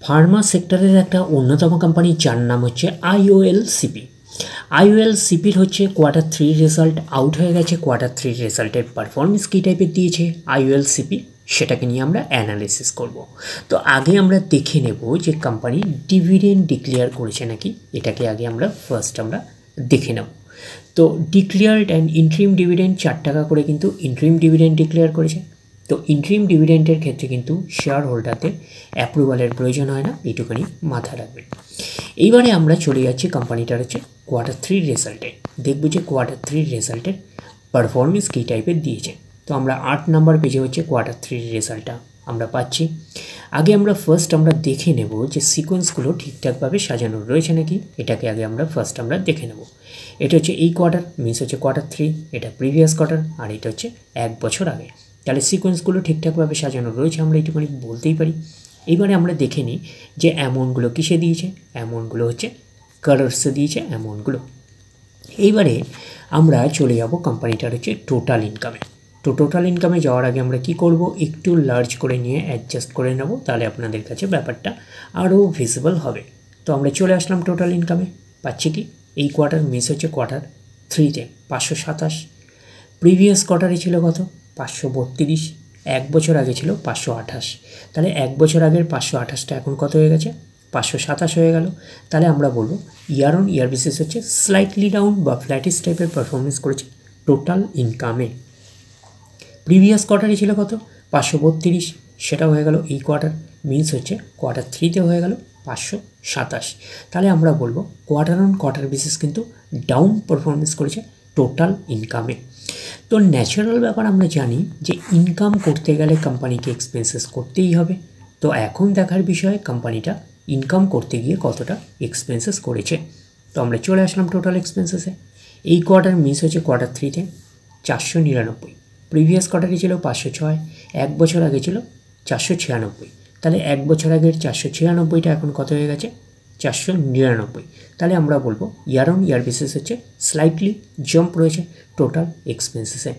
Pharma সেক্টরের একটা অন্যতম কোম্পানি যার নাম হচ্ছে আইওএলসিপি। আইওএলসিপির হচ্ছে Q3 রেজাল্ট আউট হয়ে গেছে। Q3 রেজাল্টের পারফরমেন্স কী টাইপের দিয়েছে আইওএলসিপি, সেটাকে নিয়ে আমরা অ্যানালিসিস করব। তো আগে আমরা দেখে নেব যে কোম্পানি ডিভিডেন্ড ডিক্লেয়ার করেছে নাকি, এটাকে আগে আমরা ফার্স্ট দেখে নেব। তো ডিক্লেয়ার্ড অ্যান্ড ইন্ট্রিম ডিভিডেন্ড 4 টাকা করে কিন্তু ইন্ট্রিম ডিভিডেন্ড ডিক্লেয়ার করেছে। তো ইন্ট্রিম ডিভিডেন্ডের ক্ষেত্রে কিন্তু শেয়ার হোল্ডারদের অ্যাপ্রুভালের প্রয়োজন হয় না, এইটুখানি মাথায় রাখবেন। এইবারে আমরা চলে যাচ্ছি কোম্পানিটার হচ্ছে Q3 রেজাল্টে, দেখব যে Q3 রেজাল্টের পারফরমেন্স কী টাইপের দিয়েছে। তো আমরা 8 নাম্বার পেজে হচ্ছে Q3 রেজাল্টটা আমরা পাচ্ছি। আগে আমরা ফার্স্ট দেখে নেব যে সিকোয়েন্সগুলো ঠিকঠাকভাবে সাজানো রয়েছে নাকি, এটাকে আগে আমরা ফার্স্ট দেখে নেব। এটা হচ্ছে এই কোয়ার্টার, মিনস হচ্ছে Q3, এটা প্রিভিয়াস কোয়ার্টার, আর এটা হচ্ছে 1 বছর আগে। তাহলে সিকোয়েন্সগুলো ঠিকঠাকভাবে সাজানো রয়েছে আমরা এইটুকুনি বলতেই পারি। এইবারে আমরা দেখে নিই যে অ্যামাউন্টগুলো কিসে দিয়েছে। অ্যামাউন্টগুলো হচ্ছে কালার্সে দিয়েছে অ্যামাউন্টগুলো। এইবারে আমরা চলে যাব কোম্পানিটার হচ্ছে টোটাল ইনকামে। তো টোটাল ইনকামে যাওয়ার আগে আমরা কি করব, একটু লার্জ করে নিয়ে অ্যাডজাস্ট করে নেব, তাহলে আপনাদের কাছে ব্যাপারটা আরও ভিজিবল হবে। তো আমরা চলে আসলাম টোটাল ইনকামে, পাচ্ছি কি এই কোয়ার্টার মিস হচ্ছে Q3-তে 527, প্রিভিয়াস কোয়ার্টারে ছিল কত 532, 1 বছর আগে ছিল 528। তাহলে 1 বছর আগের 528টা এখন কত হয়ে গেছে 527 হয়ে গেল। তাহলে আমরা বলবো ইয়ার অন ইয়ার বেসিস হচ্ছে স্লাইটলি ডাউন বা ফ্ল্যাটিস টাইপের পারফরমেন্স করেছে টোটাল ইনকামে। প্রিভিয়াস কোয়ার্টারে ছিল কত 532, সেটা হয়ে গেল এই কোয়ার্টার, মিনস হচ্ছে Q3-তে হয়ে গেল 527। তাহলে আমরা বলবো কোয়ার্টার অন কোয়ার্টার বেসিস কিন্তু ডাউন পারফরমেন্স করেছে টোটাল ইনকামে। তো ন্যাচারাল ব্যাপার আমরা জানি যে ইনকাম করতে গেলে কোম্পানিকে এক্সপেন্সেস করতেই হবে। তো এখন দেখার বিষয় কোম্পানিটা ইনকাম করতে গিয়ে কতটা এক্সপেন্সেস করেছে। তো আমরা চলে আসলাম টোটাল এক্সপেন্সেসে। এই কোয়ার্টার মিস হচ্ছে Q3-তে 499, প্রিভিয়াস কোয়ার্টারে ছিল 506, 1 বছর আগে ছিল 496। তাহলে 1 বছর আগের 496টা এখন কত হয়ে গেছে 499। তাহলে আমরা বলবো ইয়ার অন ইয়ার বেসিস হচ্ছে স্লাইটলি জাম্প রয়েছে টোটাল এক্সপেন্সেসে।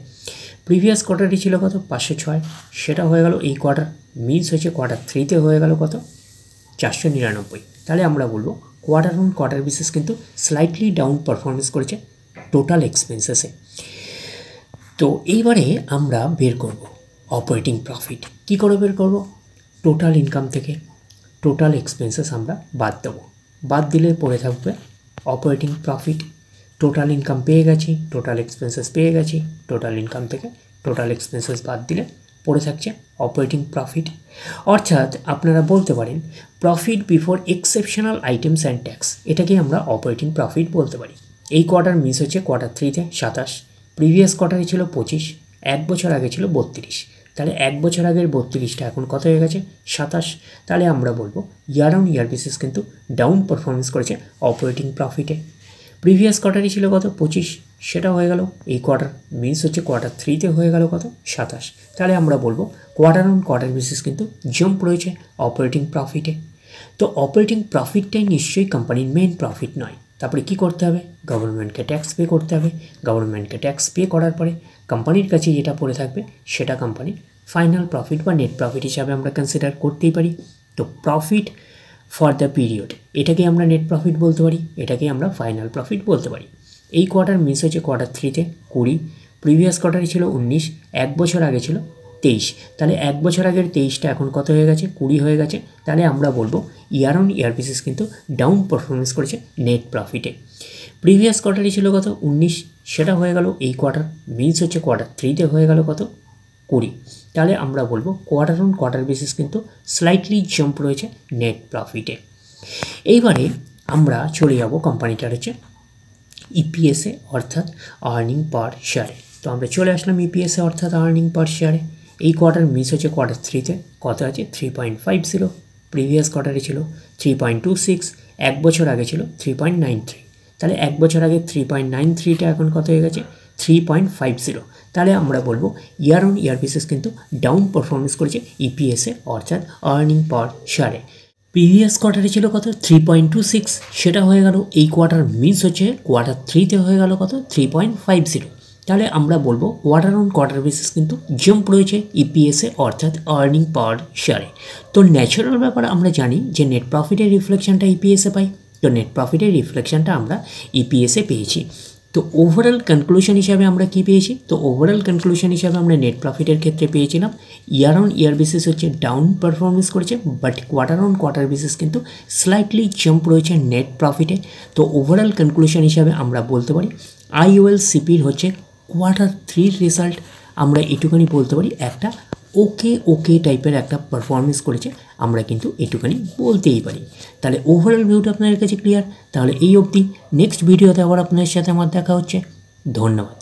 প্রিভিয়াস কোয়ার্টারে ছিল কত 506, সেটা হয়ে গেল এই কোয়ার্টার, মিনস হচ্ছে Q3-তে হয়ে গেল কত 499। তাহলে আমরা বলবো কোয়ার্টার অন কোয়ার্টার বেসিস কিন্তু স্লাইটলি ডাউন পারফরমেন্স করেছে টোটাল এক্সপেন্সেসে। তো এইবারে আমরা বের করব অপারেটিং প্রফিট। কী করে বের করব, টোটাল ইনকাম থেকে টোটাল এক্সপেন্সেস আমরা বাদ দেবো, বাদ দিলে পড়ে থাকবে অপারেটিং প্রফিট। টোটাল ইনকাম পেয়ে গেছি, টোটাল এক্সপেন্সেস পেয়ে গেছি, টোটাল ইনকাম থেকে টোটাল এক্সপেন্সেস বাদ দিলে পড়ে থাকছে অপারেটিং প্রফিট। অর্থাৎ আপনারা বলতে পারেন profit before exceptional items and tax, এটাকে আমরা অপারেটিং প্রফিট বলতে পারি। এই কোয়ার্টার মিস হচ্ছে Q3-তে 27, প্রিভিয়াস কোয়ার্টারে ছিল 25, 1 বছর আগে ছিল 32। তাহলে 1 বছর আগের 32টা এখন কত হয়ে গেছে 27। তাহলে আমরা বলবো ইয়ার অন ইয়ার বেসিস কিন্তু ডাউন পারফরমেন্স করেছে অপারেটিং প্রফিটে। প্রিভিয়াস কোয়ার্টারে ছিল কত 25, সেটা হয়ে গেল এই কোয়ার্টার, মিনস হচ্ছে Q3-তে হয়ে গেল কত 27। তাহলে আমরা বলবো কোয়ার্টার অন কোয়ার্টার বেসিস কিন্তু জাম্প রয়েছে অপারেটিং প্রফিটে। তো অপারেটিং প্রফিটটাই নিশ্চয়ই কোম্পানির মেন প্রফিট নয়। তারপরে কি করতে হবে, গভর্নমেন্টকে ট্যাক্স পে করতে হবে। গভর্নমেন্টকে ট্যাক্স পে করার পরে কোম্পানির কাছে যেটা পড়ে থাকবে সেটা কোম্পানির ফাইনাল প্রফিট বা নেট প্রফিট হিসাবে আমরা কনসিডার করতেই পারি। তো প্রফিট ফর দ্য পিরিয়ড, এটাকে আমরা নেট প্রফিট বলতে পারি, এটাকে আমরা ফাইনাল প্রফিট বলতে পারি। এই কোয়ার্টার মিস হচ্ছে Q3-তে 20, প্রিভিয়াস কোয়ার্টারে ছিল 19, 1 বছর আগে ছিল 23। তাহলে 1 বছর আগের 23টা এখন কত হয়ে গেছে 20 হয়ে গেছে। তাহলে আমরা বলবো ইয়ার অন ইয়ার বেসিস কিন্তু ডাউন পারফরমেন্স করেছে নেট প্রফিটে। প্রিভিয়াস কোয়ার্টারে ছিল কত 19, সেটা হয়ে গেল এই কোয়ার্টার, মিনস হচ্ছে Q3-তে হয়ে গেল কত 20। তাহলে আমরা বলবো কোয়ার্টার অন কোয়ার্টার বেসিস কিন্তু স্লাইটলি জাম্প রয়েছে নেট প্রফিটে। এইবারে আমরা চলে যাব কোম্পানিটার হচ্ছে ইপিএসে অর্থাৎ আর্নিং পার শেয়ারে। তো আমরা চলে আসলাম ইপিএসে অর্থাৎ আর্নিং পার শেয়ারে। এই কোয়ার্টার মিস হচ্ছে Q3-তে কত আছে 3.50, প্রিভিয়াস কোয়ার্টারে ছিল 3.26, 1 বছর আগে ছিল 3.93। তাহলে 1 বছর আগে 3.93টা এখন কত হয়ে গেছে 3.50। তাহলে আমরা বলবো ইয়ার অন ইয়ার বেসিস কিন্তু ডাউন পারফরমেন্স করেছে ইপিএসে অর্থাৎ আর্নিং পার শেয়ারে। প্রিভিয়াস কোয়ার্টারে ছিল কত 3.26, সেটা হয়ে গেল এই কোয়ার্টার মিস হচ্ছে Q3-তে হয়ে গেল কত 3.50। তাহলে আমরা বলবো কোয়ার্টার অন কোয়ার্টার বেসিস কিন্তু জাম্প রয়েছে ইপিএসে অর্থাৎ আর্নিং পার শেয়ারে। তো ন্যাচারাল ব্যাপার আমরা জানি যে নেট প্রফিটের রিফ্লেকশনটা ইপিএসে পাই, তো নেট প্রফিটের রিফ্লেকশনটা আমরা ইপিএসে পেয়েছি। তো ওভারঅল কনক্লুশন হিসাবে আমরা কি পেয়েছি, তো ওভারঅল কনক্লুশন হিসাবে আমরা নেট প্রফিটের ক্ষেত্রে পেয়েছিলাম ইয়ার অন ইয়ার বেসিস হচ্ছে ডাউন পারফরমেন্স করেছে, but quarter on quarter basis কিন্তু স্লাইটলি জাম্প রয়েছে নেট প্রফিটে। তো ওভারঅল কনক্লুশন হিসাবে আমরা বলতে পারি আইওএলসিপির হচ্ছে কোয়ার্টার 3 রেজাল্ট আমরা এটুখানি বলতে পারি একটা ওকে টাইপের একটা পারফরমেন্স করেছে, আমরা কিন্তু এটুখানি বলতেই পারি। তাহলে ওভারঅল ভিউটা আপনাদের কাছে ক্লিয়ার। তাহলে এই অবধি, নেক্সট ভিডিওতে আবার আপনাদের সাথে আমার দেখা হচ্ছে। ধন্যবাদ।